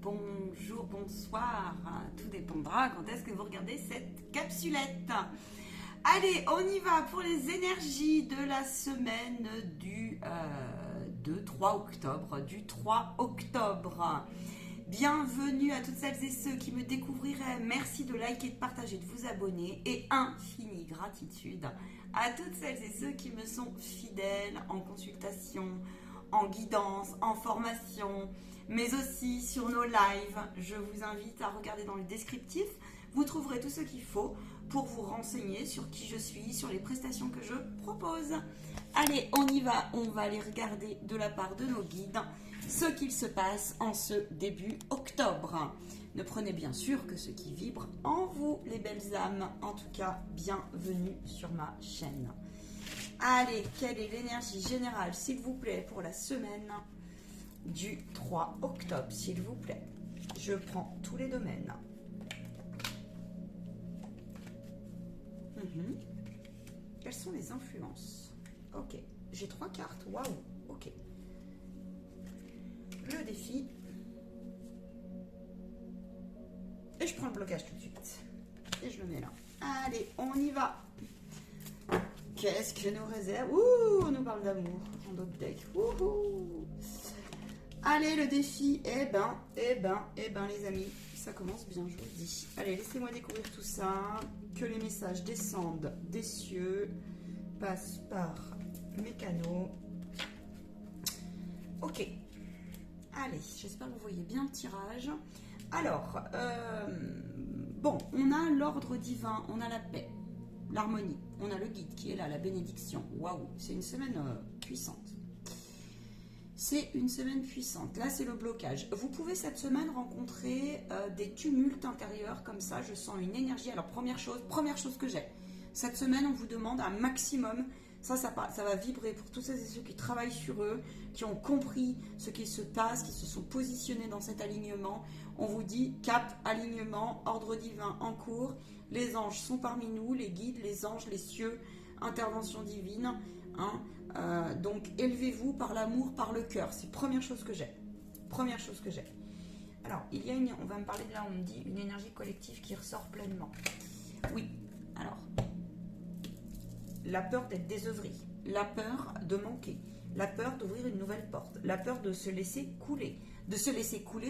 bonjour, bonsoir. Tout dépendra quand est-ce que vous regardez cette capsulette. Allez, on y va pour les énergies de la semaine du 3 octobre. Bienvenue à toutes celles et ceux qui me découvriraient. Merci de liker, de partager, de vous abonner. Et infinie gratitude à toutes celles et ceux qui me sont fidèles en consultation, en guidance, en formation, mais aussi sur nos lives. Je vous invite à regarder dans le descriptif. Vous trouverez tout ce qu'il faut pour vous renseigner sur qui je suis, sur les prestations que je propose. Allez, on y va. On va aller regarder de la part de nos guides ce qu'il se passe en ce début octobre. Ne prenez bien sûr que ce qui vibre en vous, les belles âmes. En tout cas, bienvenue sur ma chaîne. Allez, quelle est l'énergie générale, s'il vous plaît, pour la semaine du 3 octobre, s'il vous plaît. Je prends tous les domaines. Quelles sont les influences? Ok, j'ai 3 cartes. Waouh, ok. Le défi. Et je prends le blocage tout de suite. Et je le mets là. Allez, on y va. Qu'est-ce que nous réserve? Ouh, on nous parle d'amour en d'autres decks. Ouh. Allez, le défi. Eh ben, les amis, ça commence bien, je vous le dis. Allez, laissez-moi découvrir tout ça. Que les messages descendent des cieux, passent par mes canaux. Ok. Allez, j'espère que vous voyez bien le tirage. Alors, bon, on a l'ordre divin, on a la paix, l'harmonie, on a le guide qui est là, la bénédiction. Waouh, c'est une semaine puissante. C'est une semaine puissante. Là, c'est le blocage. Vous pouvez cette semaine rencontrer des tumultes intérieurs comme ça. Je sens une énergie. Alors, première chose que j'ai. Cette semaine, on vous demande un maximum. Ça va vibrer pour tous ceux et ceux qui travaillent sur eux, qui ont compris ce qui se passe, qui se sont positionnés dans cet alignement. On vous dit cap, alignement, ordre divin en cours. Les anges sont parmi nous, les guides, les anges, les cieux, intervention divine. Donc, élevez-vous par l'amour, par le cœur. C'est la première chose que j'ai. Alors, on va me parler de là, on me dit une énergie collective qui ressort pleinement. Oui, alors... La peur d'être désœuvré, la peur de manquer, la peur d'ouvrir une nouvelle porte, la peur de se laisser couler,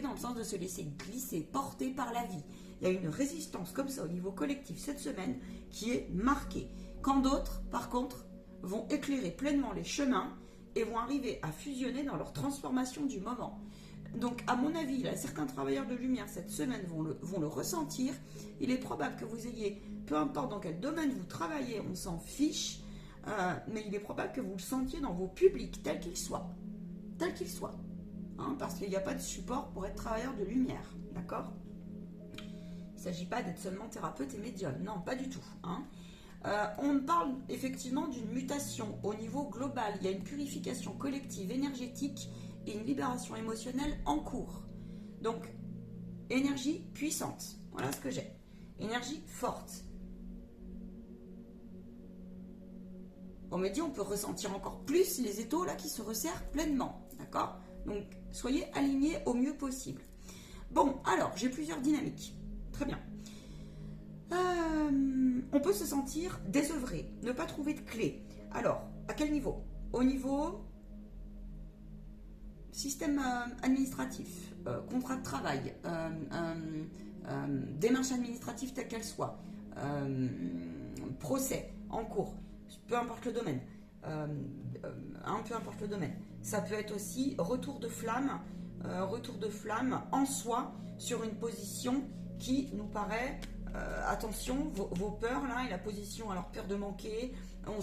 dans le sens de se laisser glisser, porter par la vie. Il y a une résistance comme ça au niveau collectif cette semaine qui est marquée. Quand d'autres, par contre, vont éclairer pleinement les chemins et vont arriver à fusionner dans leur transformation du moment. Donc, à mon avis, là, certains travailleurs de lumière cette semaine vont le ressentir. Il est probable que vous ayez, peu importe dans quel domaine vous travaillez, on s'en fiche, mais il est probable que vous le sentiez dans vos publics, tels qu'ils soient. Parce qu'il n'y a pas de support pour être travailleur de lumière, d'accord? Il ne s'agit pas d'être seulement thérapeute et médium, non, pas du tout. On parle effectivement d'une mutation au niveau global. Il y a une purification collective énergétique et une libération émotionnelle en cours. Donc, énergie puissante. Voilà ce que j'ai. Énergie forte. On me dit on peut ressentir encore plus les étaux là qui se resserrent pleinement. D'accord? Donc, soyez alignés au mieux possible. Bon, alors, j'ai plusieurs dynamiques. Très bien. On peut se sentir désœuvré, ne pas trouver de clé. Alors, à quel niveau? Au niveau système administratif, contrat de travail, démarche administrative telle qu'elle soit, procès en cours, peu importe le domaine. Peu importe le domaine. Ça peut être aussi retour de flamme en soi sur une position qui nous paraît... attention, vos peurs là et la position, alors peur de manquer, on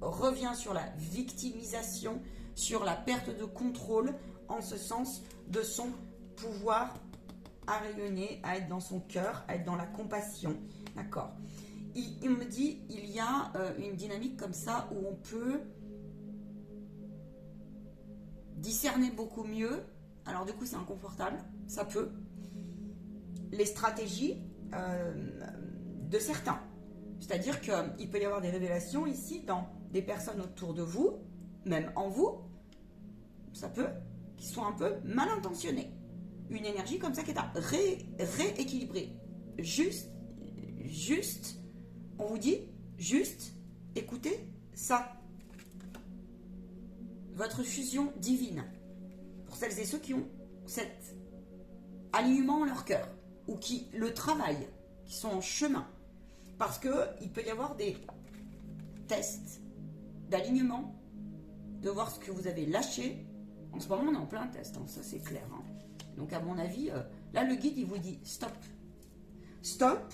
revient sur la victimisation, sur la perte de contrôle, en ce sens de son pouvoir à rayonner, à être dans son cœur, à être dans la compassion, d'accord? Il me dit, il y a une dynamique comme ça où on peut discerner beaucoup mieux, alors du coup c'est inconfortable, ça peut, les stratégies de certains. C'est-à-dire qu'il peut y avoir des révélations ici dans des personnes autour de vous, même en vous, ça peut, qui sont un peu mal intentionnées. Une énergie comme ça qui est à rééquilibrer. Juste, on vous dit, juste, écoutez ça. Votre fusion divine. Pour celles et ceux qui ont cet alignement en leur cœur, ou qui le travaillent, qui sont en chemin. Parce qu'il peut y avoir des tests d'alignement, de voir ce que vous avez lâché. En ce moment, on est en plein test, hein, ça c'est clair. Hein. Donc à mon avis, là le guide, il vous dit stop. Stop,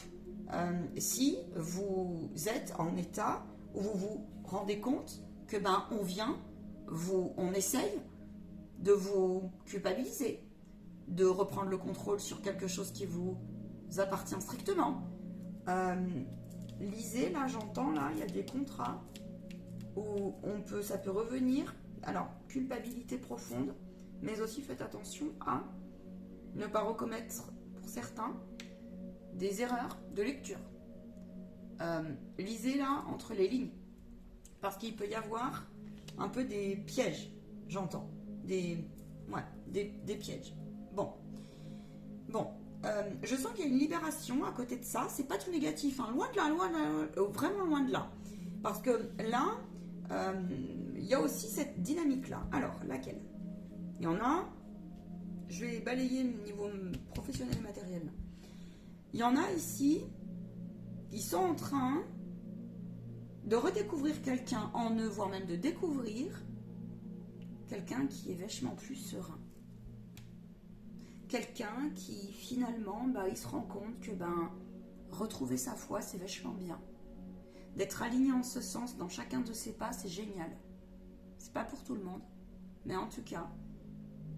si vous êtes en état où vous vous rendez compte que on essaye de vous culpabiliser, de reprendre le contrôle sur quelque chose qui vous appartient strictement. Lisez, là j'entends, là il y a des contrats où ça peut revenir. Alors, culpabilité profonde, mais aussi faites attention à ne pas recommettre, pour certains, des erreurs de lecture. Lisez là entre les lignes, parce qu'il peut y avoir un peu des pièges, j'entends. Des pièges. Bon, je sens qu'il y a une libération à côté de ça. C'est pas tout négatif, hein. Loin de là, vraiment loin de là. Parce que là, il y a aussi cette dynamique-là. Alors, laquelle? Il y en a, je vais balayer le niveau professionnel et matériel. Il y en a ici, ils sont en train de redécouvrir quelqu'un en eux, voire même de découvrir quelqu'un qui est vachement plus serein. Quelqu'un qui, finalement, il se rend compte que retrouver sa foi, c'est vachement bien. D'être aligné en ce sens dans chacun de ses pas, c'est génial. C'est pas pour tout le monde, mais en tout cas,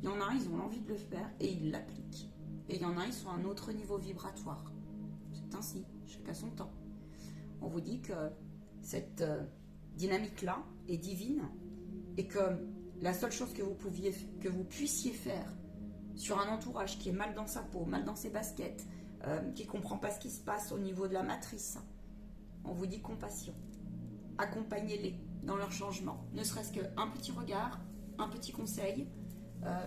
il y en a, ils ont l'envie de le faire et ils l'appliquent. Et il y en a, ils sont à un autre niveau vibratoire. C'est ainsi, chacun son temps. On vous dit que cette dynamique-là est divine et que la seule chose que vous puissiez faire sur un entourage qui est mal dans sa peau, mal dans ses baskets, qui ne comprend pas ce qui se passe au niveau de la matrice, on vous dit compassion. Accompagnez-les dans leur changement. Ne serait-ce qu'un petit regard, un petit conseil,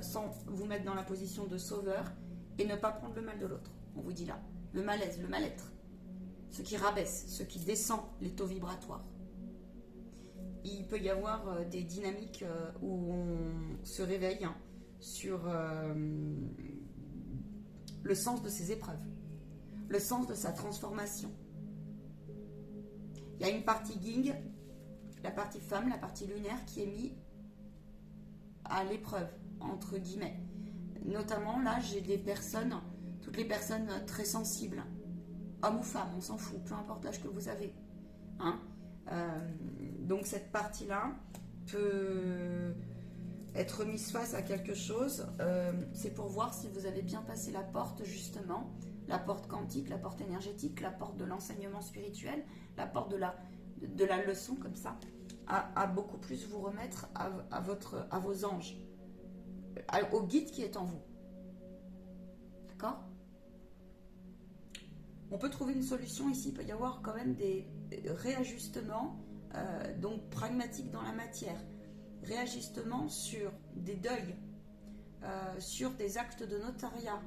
sans vous mettre dans la position de sauveur et ne pas prendre le mal de l'autre. On vous dit là, le malaise, le mal-être, ce qui rabaisse, ce qui descend les taux vibratoires. Il peut y avoir des dynamiques où on se réveille sur le sens de ses épreuves, le sens de sa transformation. Il y a une partie yin, la partie femme, la partie lunaire qui est mise à l'épreuve, entre guillemets. Notamment, là, j'ai des personnes, toutes les personnes très sensibles, hommes ou femmes, on s'en fout, peu importe l'âge que vous avez. Hein. Donc, cette partie-là peut être mise face à quelque chose. C'est pour voir si vous avez bien passé la porte, justement, la porte quantique, la porte énergétique, la porte de l'enseignement spirituel, la porte de la leçon, comme ça, à beaucoup plus vous remettre à vos anges, au guide qui est en vous. D'accord? On peut trouver une solution ici. Il peut y avoir quand même des réajustements, donc pragmatiques dans la matière. Réajustements sur des deuils, sur des actes de notariat,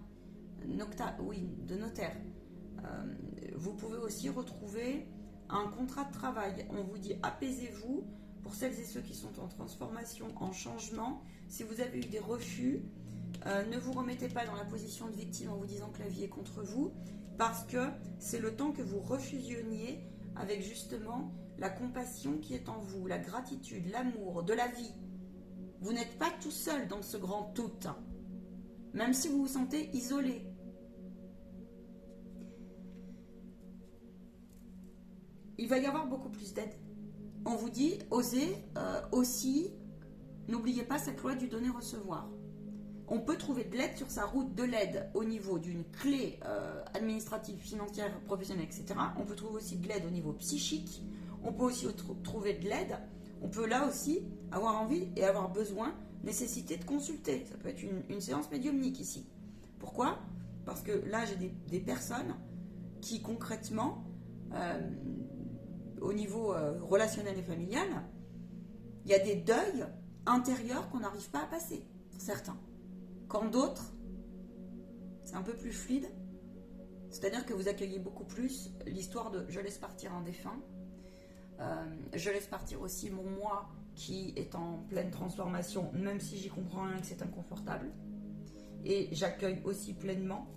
de notaire. Vous pouvez aussi retrouver un contrat de travail. On vous dit apaisez-vous. Pour celles et ceux qui sont en transformation, en changement, si vous avez eu des refus, ne vous remettez pas dans la position de victime en vous disant que la vie est contre vous, parce que c'est le temps que vous refusionniez avec justement la compassion qui est en vous, la gratitude, l'amour de la vie. Vous n'êtes pas tout seul dans ce grand tout, même si vous vous sentez isolé. Il va y avoir beaucoup plus d'aide. On vous dit, osez aussi, n'oubliez pas cette loi du donner-recevoir. On peut trouver de l'aide sur sa route, de l'aide au niveau d'une clé administrative, financière, professionnelle, etc. On peut trouver aussi de l'aide au niveau psychique. On peut aussi trouver de l'aide. On peut là aussi avoir envie et avoir besoin, nécessité de consulter. Ça peut être une séance médiumnique ici. Pourquoi? Parce que là, j'ai des personnes qui concrètement, au niveau relationnel et familial, il y a des deuils intérieurs qu'on n'arrive pas à passer. certains. Quand d'autres, c'est un peu plus fluide, c'est-à-dire que vous accueillez beaucoup plus l'histoire de je laisse partir un défunt, je laisse partir aussi mon moi qui est en pleine transformation, même si j'y comprends rien et que c'est inconfortable, et j'accueille aussi pleinement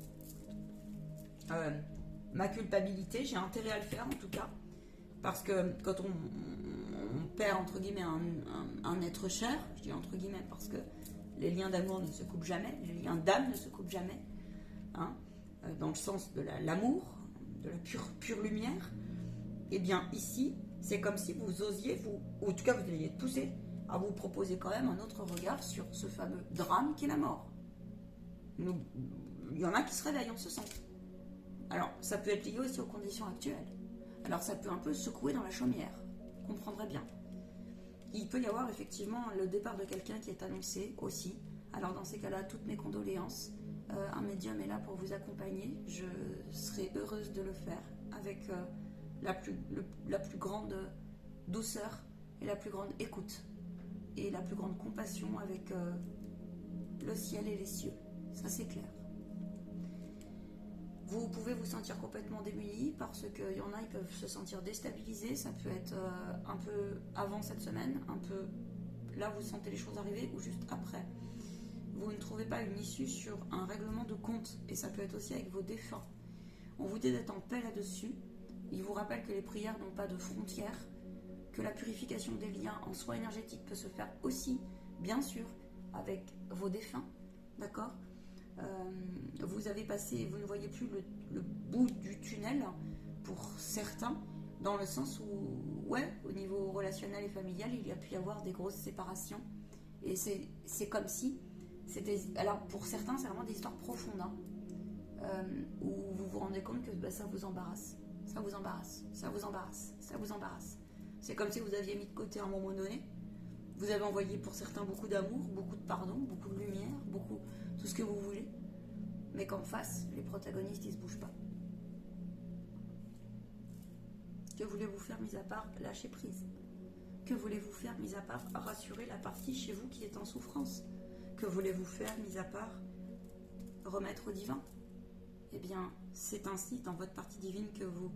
ma culpabilité, j'ai intérêt à le faire en tout cas, parce que quand on perd entre guillemets un être cher, je dis entre guillemets parce que les liens d'amour ne se coupent jamais, les liens d'âme ne se coupent jamais, hein, dans le sens de l'amour, de la pure lumière, et bien ici, c'est comme si vous osiez, ou en tout cas vous alliez être poussé à vous proposer quand même un autre regard sur ce fameux drame qu'est la mort. Il y en a qui se réveillent en ce sens. Alors, ça peut être lié aussi aux conditions actuelles. Alors, ça peut un peu secouer dans la chaumière, vous comprendrez bien. Il peut y avoir effectivement le départ de quelqu'un qui est annoncé aussi. Alors, dans ces cas-là, toutes mes condoléances. Un médium est là pour vous accompagner. Je serai heureuse de le faire avec la plus grande douceur et la plus grande écoute et la plus grande compassion avec le ciel et les cieux. Ça, c'est clair. Vous pouvez vous sentir complètement démuni parce qu'il y en a, ils peuvent se sentir déstabilisés. Ça peut être un peu avant cette semaine, un peu là vous sentez les choses arriver ou juste après. Vous ne trouvez pas une issue sur un règlement de compte et ça peut être aussi avec vos défunts. On vous dit d'être en paix là-dessus. Il vous rappelle que les prières n'ont pas de frontières, que la purification des liens en soi énergétique peut se faire aussi, bien sûr, avec vos défunts, d'accord ? Vous avez passé, vous ne voyez plus le bout du tunnel pour certains, dans le sens où, ouais, au niveau relationnel et familial, il y a pu y avoir des grosses séparations. Et c'est comme si, alors pour certains, c'est vraiment des histoires profondes, hein, où vous vous rendez compte que ça vous embarrasse, ça vous embarrasse, ça vous embarrasse, ça vous embarrasse. C'est comme si vous aviez mis de côté à un moment donné. Vous avez envoyé pour certains beaucoup d'amour, beaucoup de pardon, beaucoup de lumière, beaucoup tout ce que vous voulez, mais qu'en face, les protagonistes, ils se bougent pas. Que voulez-vous faire, mis à part lâcher prise? Que voulez-vous faire, mis à part rassurer la partie chez vous qui est en souffrance? Que voulez-vous faire, mis à part remettre au divin? Eh bien, c'est ainsi, dans votre partie divine, que vous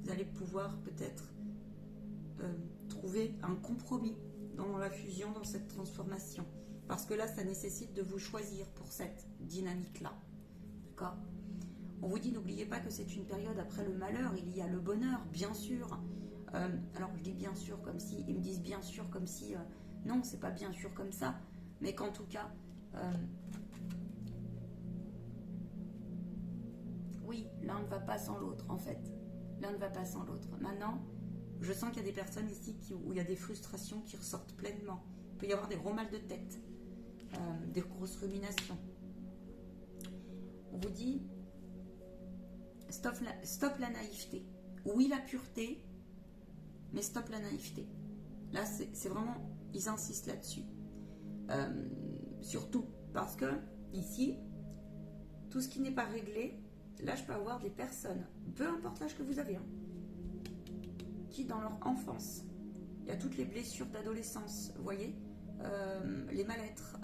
allez pouvoir peut-être trouver un compromis dans la fusion, dans cette transformation. Parce que là, ça nécessite de vous choisir pour cette dynamique-là. D'accord ? On vous dit, n'oubliez pas que c'est une période après le malheur, il y a le bonheur, bien sûr. Alors, je dis bien sûr comme si, ils me disent bien sûr comme si, non, c'est pas bien sûr comme ça, mais qu'en tout cas, oui, l'un ne va pas sans l'autre, en fait. L'un ne va pas sans l'autre. Maintenant, je sens qu'il y a des personnes ici où il y a des frustrations qui ressortent pleinement. Il peut y avoir des gros mal de tête, des grosses ruminations. On vous dit, stop la naïveté. Oui, la pureté, mais stop la naïveté. Là, c'est vraiment, ils insistent là-dessus. Surtout parce que, ici, tout ce qui n'est pas réglé, là, je peux avoir des personnes, peu importe l'âge que vous avez, hein, qui, dans leur enfance, il y a toutes les blessures d'adolescence, vous voyez, les mal-être,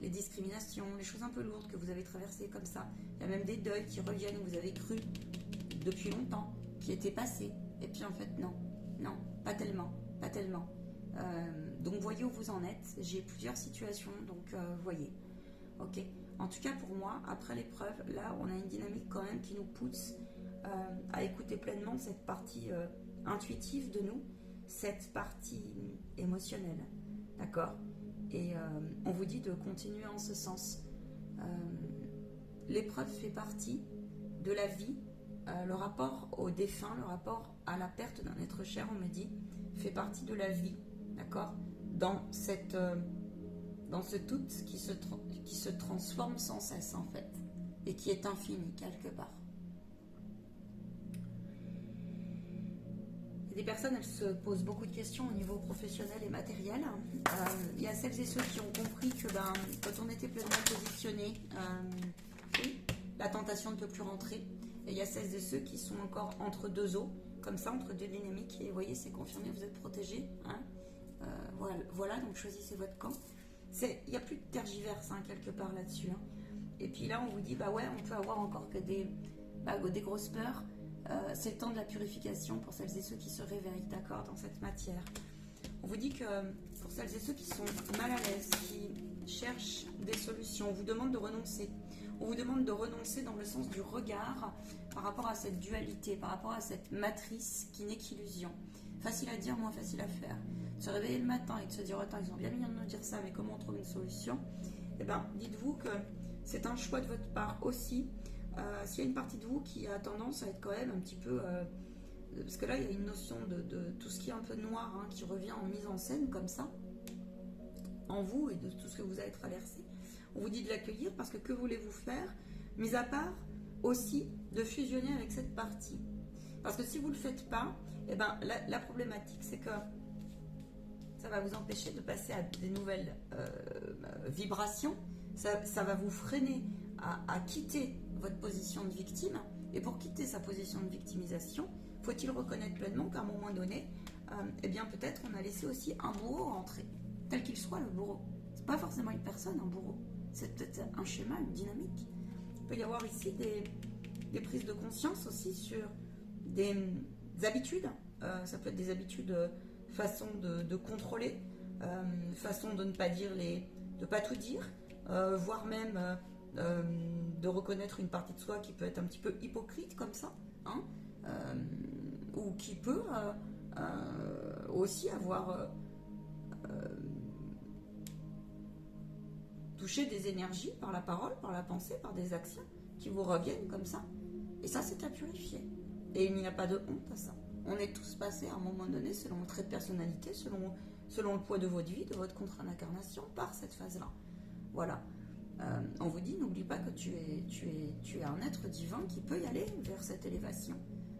les discriminations, les choses un peu lourdes que vous avez traversées comme ça. Il y a même des deuils qui reviennent où vous avez cru depuis longtemps, qui étaient passés. Et puis en fait, non, pas tellement. Donc voyez où vous en êtes. J'ai plusieurs situations, donc voyez. Ok. En tout cas pour moi, après l'épreuve, là on a une dynamique quand même qui nous pousse à écouter pleinement cette partie intuitive de nous, cette partie émotionnelle. D'accord ? Et on vous dit de continuer en ce sens. L'épreuve fait partie de la vie. Le rapport au défunt, le rapport à la perte d'un être cher, on me dit, fait partie de la vie. D'accord ? Dans ce tout qui se transforme sans cesse, en fait. Et qui est infini, quelque part. Des personnes, elles se posent beaucoup de questions au niveau professionnel et matériel. Il y a celles et ceux qui ont compris que quand on était pleinement positionné, la tentation ne peut plus rentrer. Et il y a celles et ceux qui sont encore entre deux eaux, comme ça, entre deux dynamiques. Et vous voyez, c'est confirmé, vous êtes protégés. Hein. Voilà, donc choisissez votre camp. Il n'y a plus de tergiverse quelque part là-dessus. Et puis là, on vous dit, bah ouais, on peut avoir encore que des grosses peurs. C'est le temps de la purification pour celles et ceux qui se réveillent, d'accord, dans cette matière. On vous dit que pour celles et ceux qui sont mal à l'aise, qui cherchent des solutions, on vous demande de renoncer. On vous demande de renoncer dans le sens du regard par rapport à cette dualité, par rapport à cette matrice qui n'est qu'illusion. Facile à dire, moins facile à faire. Se réveiller le matin et de se dire, attends, ils ont bien mis de nous dire ça, mais comment on trouve une solution? Eh bien, dites-vous que c'est un choix de votre part aussi. S'il y a une partie de vous qui a tendance à être quand même un petit peu... parce que là, il y a une notion de tout ce qui est un peu noir qui revient en mise en scène comme ça, en vous et de tout ce que vous avez traversé. On vous dit de l'accueillir parce que voulez-vous faire? Mis à part aussi de fusionner avec cette partie. Parce que si vous ne le faites pas, eh ben, la problématique, c'est que ça va vous empêcher de passer à des nouvelles vibrations. Ça va vous freiner à quitter votre position de victime. Et pour quitter sa position de victimisation, faut-il reconnaître pleinement qu'à un moment donné, eh bien peut-être on a laissé aussi un bourreau rentrer, tel qu'il soit le bourreau. C'est pas forcément une personne, un bourreau. C'est peut-être un schéma, une dynamique. Il peut y avoir ici des prises de conscience aussi sur des habitudes. Ça peut être des habitudes, façon de contrôler, façon de ne pas dire de pas tout dire, voire même de reconnaître une partie de soi qui peut être un petit peu hypocrite comme ça, ou qui peut aussi avoir touché des énergies par la parole, par la pensée, par des actions qui vous reviennent comme ça. Et ça, c'est à purifier. Et il n'y a pas de honte à ça. On est tous passés à un moment donné, selon le trait de personnalité, selon le poids de votre vie, de votre contre-incarnation, par cette phase-là. Voilà. On vous dit, n'oublie pas que tu es un être divin qui peut y aller vers cette élévation.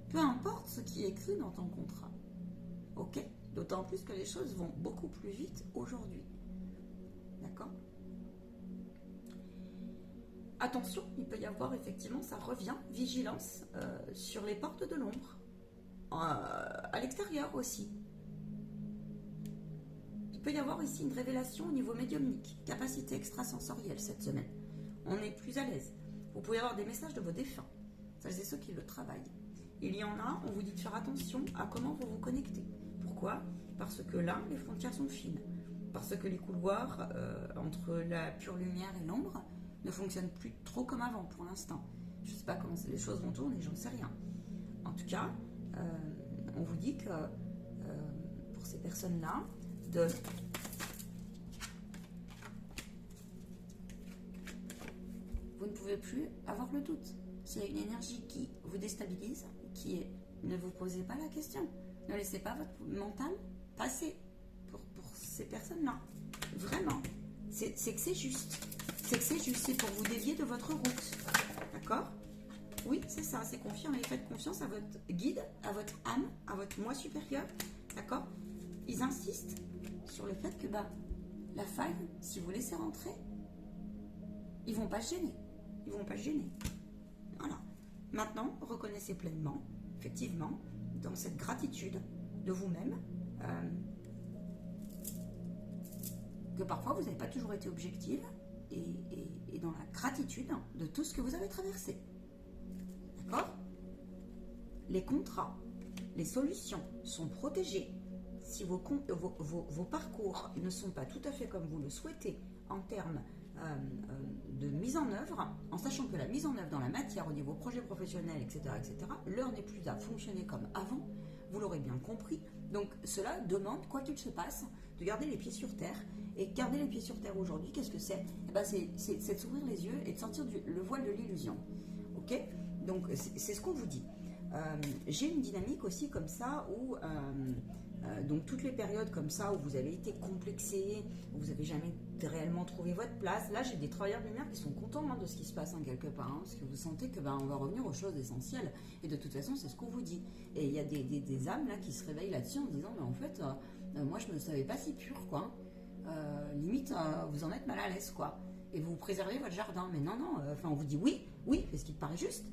Peu importe ce qui est écrit dans ton contrat. Ok? D'autant plus que les choses vont beaucoup plus vite aujourd'hui. D'accord? Attention, il peut y avoir effectivement, ça revient, vigilance sur les portes de l'ombre. À l'extérieur aussi. Il peut y avoir ici une révélation au niveau médiumnique, capacité extrasensorielle cette semaine. On est plus à l'aise. Vous pouvez avoir des messages de vos défunts. Ça, c'est ceux qui le travaillent. Il y en a, on vous dit de faire attention à comment vous vous connectez. Pourquoi? Parce que là, les frontières sont fines. Parce que les couloirs entre la pure lumière et l'ombre ne fonctionnent plus trop comme avant pour l'instant. Je ne sais pas comment les choses vont tourner, j'en sais rien. En tout cas, on vous dit que pour ces personnes-là, vous ne pouvez plus avoir le doute. S'il y a une énergie qui vous déstabilise, ne vous posez pas la question. Ne laissez pas votre mental passer pour ces personnes-là. Vraiment. C'est que c'est juste. C'est pour vous dévier de votre route. D'accord? Oui, c'est ça, c'est confirmé. Faites confiance à votre guide, à votre âme, à votre moi supérieur. D'accord? Ils insistent sur le fait que la faille, si vous laissez rentrer, ils vont pas se gêner. Ils vont pas se gêner. Voilà. Maintenant, reconnaissez pleinement, effectivement, dans cette gratitude de vous-même, que parfois vous n'avez pas toujours été objective, et dans la gratitude de tout ce que vous avez traversé. D'accord? Les contrats, les solutions sont protégés. Si vos parcours ne sont pas tout à fait comme vous le souhaitez en termes de mise en œuvre, en sachant que la mise en œuvre dans la matière au niveau projet professionnel, etc., l'heure n'est plus à fonctionner comme avant, vous l'aurez bien compris. Donc cela demande, quoi qu'il se passe, de garder les pieds sur terre. Et garder les pieds sur terre aujourd'hui, qu'est-ce que c'est? C'est de s'ouvrir les yeux et de sortir le voile de l'illusion. Ok? Donc c'est ce qu'on vous dit. J'ai une dynamique aussi comme ça où donc toutes les périodes comme ça où vous avez été complexé, où vous n'avez jamais réellement trouvé votre place, là j'ai des travailleurs de lumière qui sont contents de ce qui se passe quelque part, parce que vous sentez que on va revenir aux choses essentielles, et de toute façon c'est ce qu'on vous dit. Et il y a des âmes là qui se réveillent là-dessus en se disant mais en fait moi je me savais pas si pure quoi, limite vous en êtes mal à l'aise quoi, et vous préservez votre jardin, mais non on vous dit oui c'est ce qui te paraît juste.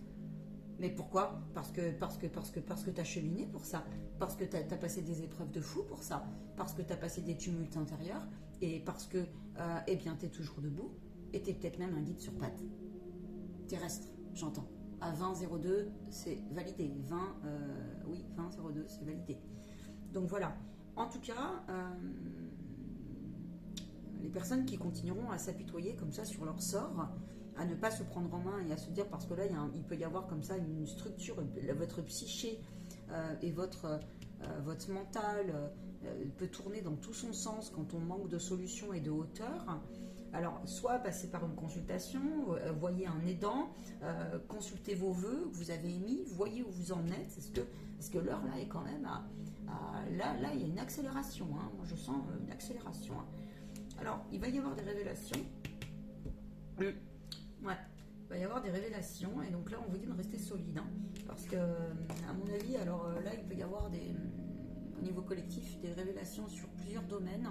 Mais pourquoi? Parce que tu as cheminé pour ça, parce que tu as passé des épreuves de fou pour ça, parce que tu as passé des tumultes intérieurs, et parce que, eh bien, tu es toujours debout, et tu es peut-être même un guide sur pattes. Terrestre, j'entends. À 20,02, c'est validé. 20, oui, 20,02, c'est validé. Donc voilà. En tout cas, les personnes qui continueront à s'apitoyer comme ça sur leur sort, à ne pas se prendre en main et à se dire, parce que là, il peut y avoir comme ça une structure, votre psyché et votre mental peut tourner dans tout son sens quand on manque de solutions et de hauteur. Alors, soit passer par une consultation, voyez un aidant, consultez vos vœux que vous avez émis, voyez où vous en êtes. Parce que l'heure là est quand même là, il y a une accélération. Hein. Moi, je sens une accélération. Hein. Alors, il va y avoir des révélations. Ouais, il va y avoir des révélations. Et donc là, on vous dit de rester solide. Hein, parce que, à mon avis, alors là, il peut y avoir au niveau collectif des révélations sur plusieurs domaines.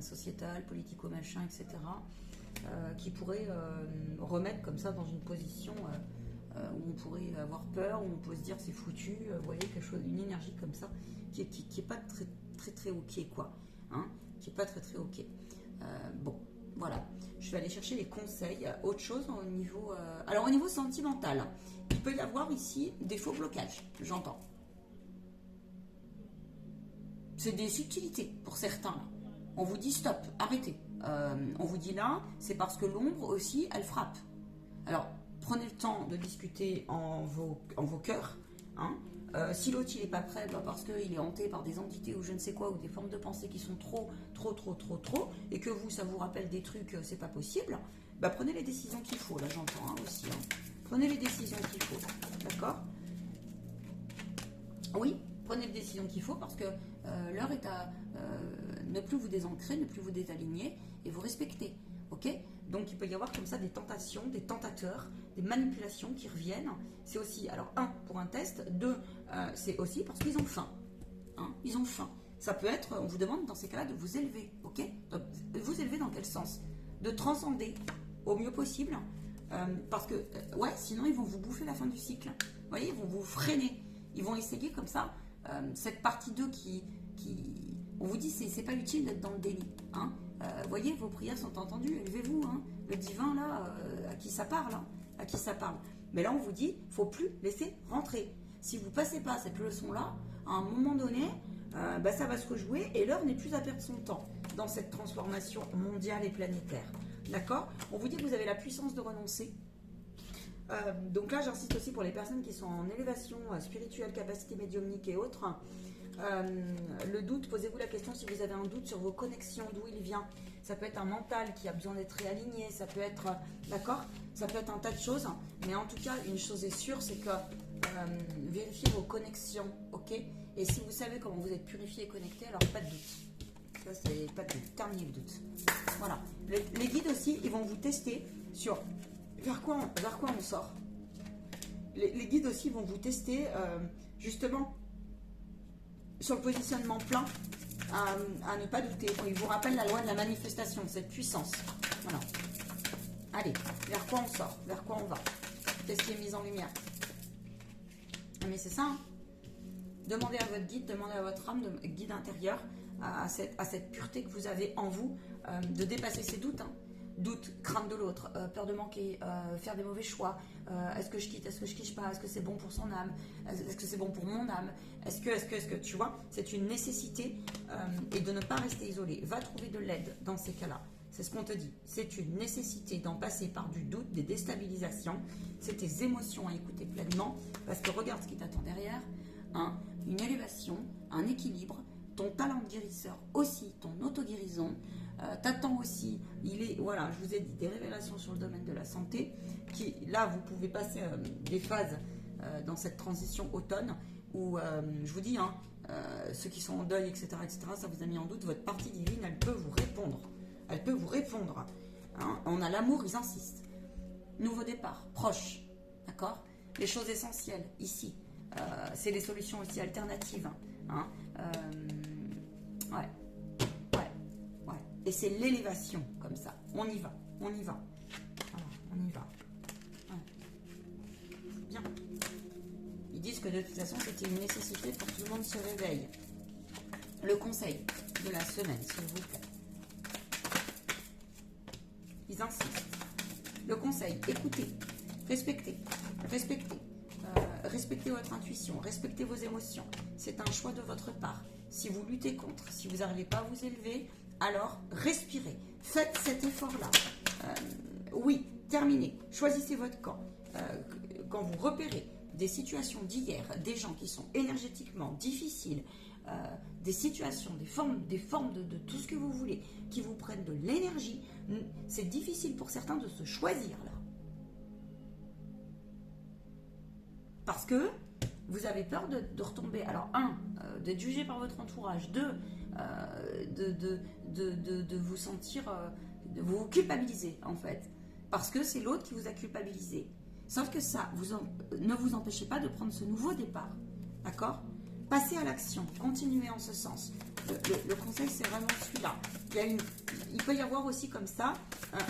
Sociétal, politico-machin, etc., qui pourrait remettre comme ça dans une position où on pourrait avoir peur, où on peut se dire c'est foutu, vous voyez, quelque chose, une énergie comme ça, qui est pas très, très, très ok, quoi, hein, qui est pas très, très ok. Bon, voilà, je vais aller chercher les conseils. Autre chose au niveau... alors, au niveau sentimental, il peut y avoir ici des faux blocages, j'entends. C'est des subtilités pour certains, là. On vous dit stop, arrêtez. On vous dit là, c'est parce que l'ombre aussi, elle frappe. Alors, prenez le temps de discuter en vos cœurs. Hein. Si l'autre il n'est pas prêt, parce qu'il est hanté par des entités ou je ne sais quoi, ou des formes de pensée qui sont trop, et que vous, ça vous rappelle des trucs, c'est pas possible, prenez les décisions qu'il faut, là j'entends aussi. Hein. Prenez les décisions qu'il faut, d'accord? Oui, prenez les décisions qu'il faut parce que l'heure est à ne plus vous désancrer, ne plus vous désaligner et vous respecter. Ok? Donc il peut y avoir comme ça des tentations, des tentateurs, des manipulations qui reviennent. C'est aussi, alors pour un test, c'est aussi parce qu'ils ont faim. Hein, ils ont faim. Ça peut être, on vous demande dans ces cas-là de vous élever. Ok? Donc, vous élever dans quel sens? De transcender au mieux possible. Parce que, sinon ils vont vous bouffer la fin du cycle. Vous voyez, ils vont vous freiner. Ils vont essayer comme ça, cette partie 2 qui on vous dit c'est pas utile d'être dans le déni. Hein. Voyez, vos prières sont entendues, élevez-vous. Hein. Le divin, là, à qui ça parle, hein, à qui ça parle. Mais là, on vous dit, faut plus laisser rentrer. Si vous passez pas cette leçon-là, à un moment donné, ça va se rejouer et l'heure n'est plus à perdre son temps dans cette transformation mondiale et planétaire. D'accord? On vous dit que vous avez la puissance de renoncer. Donc là, j'insiste aussi pour les personnes qui sont en élévation spirituelle, capacité médiumnique et autres. Le doute, posez-vous la question si vous avez un doute sur vos connexions, d'où il vient. Ça peut être un mental qui a besoin d'être réaligné, ça peut être, d'accord, ça peut être un tas de choses. Mais en tout cas, une chose est sûre, c'est que vérifiez vos connexions, ok? Et si vous savez comment vous êtes purifié et connecté, alors pas de doute. Ça, c'est pas de doute. Terminez le doute. Voilà. Les guides aussi, ils vont vous tester sur vers quoi on sort. Les guides aussi vont vous tester justement sur le positionnement plein, à ne pas douter. Ils vous rappellent la loi de la manifestation, cette puissance. Voilà. Allez, vers quoi on sort? Vers quoi on va? Qu'est-ce qui est mis en lumière? Mais c'est ça. Hein. Demandez à votre guide, demandez à votre âme, guide intérieur, à cette pureté que vous avez en vous, de dépasser ces doutes. Hein. Doute, crainte de l'autre, peur de manquer, faire des mauvais choix, est-ce que je quitte, est-ce que je quitte pas, est-ce que c'est bon pour son âme, est-ce que c'est bon pour mon âme, est-ce que, tu vois, c'est une nécessité et de ne pas rester isolé. Va trouver de l'aide dans ces cas-là. C'est ce qu'on te dit. C'est une nécessité d'en passer par du doute, des déstabilisations. C'est tes émotions à écouter pleinement parce que regarde ce qui t'attend derrière. Hein, une élévation, un équilibre, ton talent de guérisseur aussi, ton auto-guérison. T'attends aussi, voilà, je vous ai dit des révélations sur le domaine de la santé, qui là vous pouvez passer des phases dans cette transition automne où je vous dis, hein, ceux qui sont en deuil, etc., ça vous a mis en doute, votre partie divine, elle peut vous répondre. Elle peut vous répondre. Hein. On a l'amour, ils insistent. Nouveau départ, proche, d'accord? Les choses essentielles, ici. C'est les solutions aussi alternatives. Hein. Ouais. Et c'est l'élévation, comme ça. On y va. Voilà, on y va. Ouais. Bien. Ils disent que de toute façon, c'était une nécessité pour que tout le monde se réveille. Le conseil de la semaine, s'il vous plaît. insiste. Le conseil, écoutez, respectez, respectez. Respectez votre intuition, respectez vos émotions. C'est un choix de votre part. Si vous luttez contre, si vous n'arrivez pas à vous élever, alors respirez. Faites cet effort-là. Oui, terminez. Choisissez votre camp. Quand vous repérez des situations d'hier, des gens qui sont énergétiquement difficiles, des situations, des formes de tout ce que vous voulez, qui vous prennent de l'énergie, c'est difficile pour certains de se choisir là. Parce que vous avez peur de retomber. Alors, d'être jugé par votre entourage. Deux, de vous sentir, de vous culpabiliser en fait. Parce que c'est l'autre qui vous a culpabilisé. Sauf que ça, ne vous empêchez pas de prendre ce nouveau départ. D'accord ? Passez à l'action, continuez en ce sens. Le conseil, c'est vraiment celui-là. Il peut y avoir aussi comme ça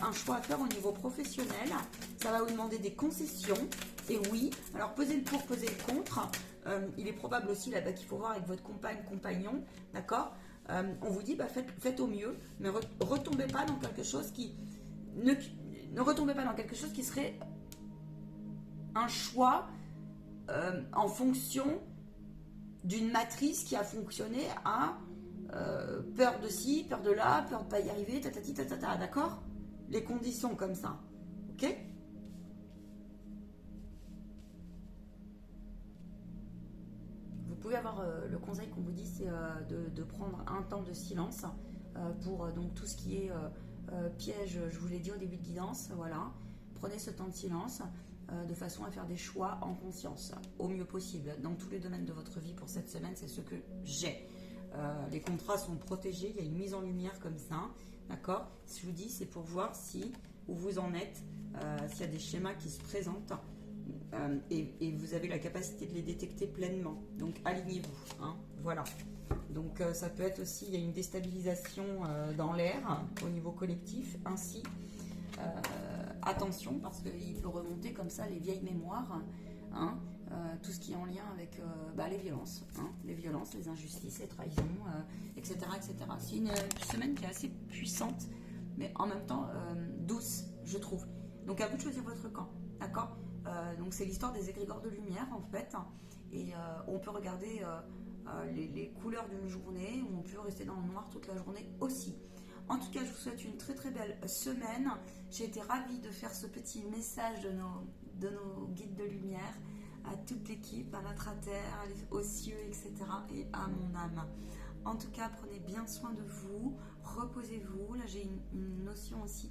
un choix à faire au niveau professionnel. Ça va vous demander des concessions. Et oui, alors pesez le pour, pesez le contre. Il est probable aussi là-bas qu'il faut voir avec votre compagnon, d'accord ? On vous dit, faites au mieux, mais retombez pas dans quelque chose qui... Ne retombez pas dans quelque chose qui serait un choix en fonction d'une matrice qui a fonctionné à peur de ci, peur de là, peur de ne pas y arriver, tatati, tatata, d'accord ? Les conditions comme ça, ok ? Vous pouvez avoir le conseil qu'on vous dit, c'est de prendre un temps de silence pour donc tout ce qui est piège, je vous l'ai dit au début de guidance, voilà. Prenez ce temps de silence de façon à faire des choix en conscience, au mieux possible. Dans tous les domaines de votre vie pour cette semaine, c'est ce que j'ai. Les contrats sont protégés, il y a une mise en lumière comme ça, d'accord ? Je vous dis, c'est pour voir où vous en êtes, s'il y a des schémas qui se présentent, et vous avez la capacité de les détecter pleinement. Donc, alignez-vous, hein, voilà. Donc, ça peut être aussi, il y a une déstabilisation dans l'air, au niveau collectif, ainsi... attention, parce qu'il peut remonter comme ça les vieilles mémoires, hein, tout ce qui est en lien avec les violences, hein, les injustices, les trahisons, etc., etc. C'est une semaine qui est assez puissante, mais en même temps douce, je trouve. Donc à vous de choisir votre camp, d'accord ? Donc c'est l'histoire des égrégores de lumière en fait, et on peut regarder les couleurs d'une journée, ou on peut rester dans le noir toute la journée aussi. En tout cas, je vous souhaite une très très belle semaine. J'ai été ravie de faire ce petit message de nos guides de lumière à toute l'équipe, à la Terre, aux cieux, etc. et à mon âme. En tout cas, prenez bien soin de vous, reposez-vous. Là, j'ai une notion aussi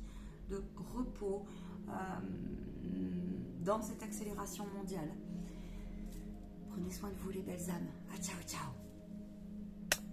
de repos dans cette accélération mondiale. Prenez soin de vous les belles âmes. Ah, ciao, ciao.